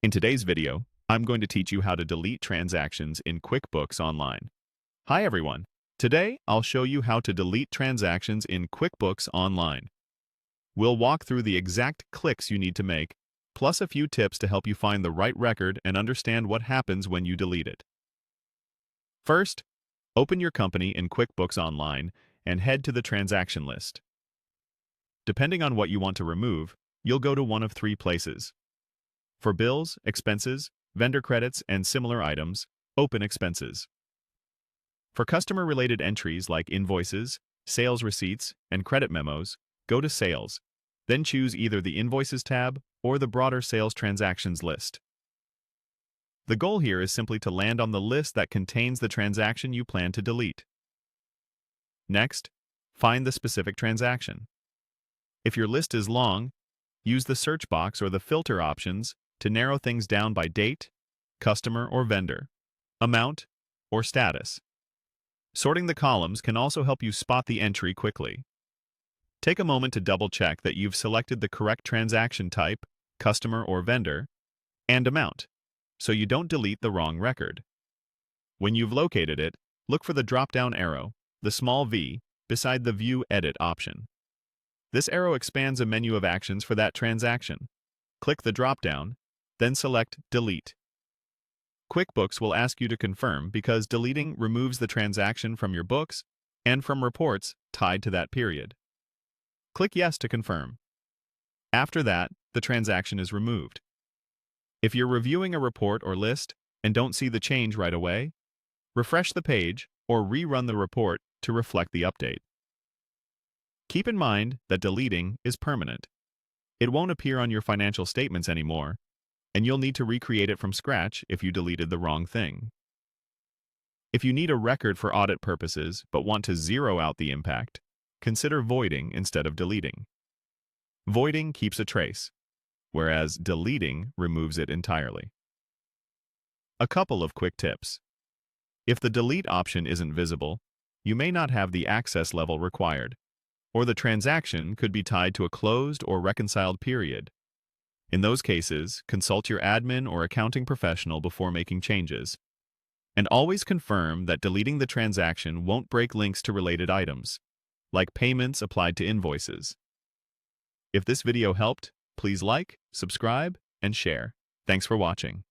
In today's video, I'm going to teach you how to delete transactions in QuickBooks Online. Hi everyone! Today, I'll show you how to delete transactions in QuickBooks Online. We'll walk through the exact clicks you need to make, plus a few tips to help you find the right record and understand what happens when you delete it. First, open your company in QuickBooks Online and head to the transaction list. Depending on what you want to remove, you'll go to one of three places. For bills, expenses, vendor credits, and similar items, open Expenses. For customer-related entries like invoices, sales receipts, and credit memos, go to Sales, then choose either the Invoices tab or the broader Sales Transactions list. The goal here is simply to land on the list that contains the transaction you plan to delete. Next, find the specific transaction. If your list is long, use the search box or the filter options to narrow things down by date, customer or vendor, amount, or status. Sorting the columns can also help you spot the entry quickly. Take a moment to double-check that you've selected the correct transaction type, customer or vendor, and amount, so you don't delete the wrong record. When you've located it, look for the drop-down arrow, the small V, beside the View Edit option. This arrow expands a menu of actions for that transaction. Click the drop-down, then select Delete. QuickBooks will ask you to confirm because deleting removes the transaction from your books and from reports tied to that period. Click Yes to confirm. After that, the transaction is removed. If you're reviewing a report or list and don't see the change right away, refresh the page or rerun the report to reflect the update. Keep in mind that deleting is permanent. It won't appear on your financial statements anymore, and you'll need to recreate it from scratch if you deleted the wrong thing. If you need a record for audit purposes but want to zero out the impact, consider voiding instead of deleting. Voiding keeps a trace, whereas deleting removes it entirely. A couple of quick tips. If the delete option isn't visible, you may not have the access level required, or the transaction could be tied to a closed or reconciled period. In those cases, consult your admin or accounting professional before making changes. And always confirm that deleting the transaction won't break links to related items, like payments applied to invoices. If this video helped, please like, subscribe, and share. Thanks for watching.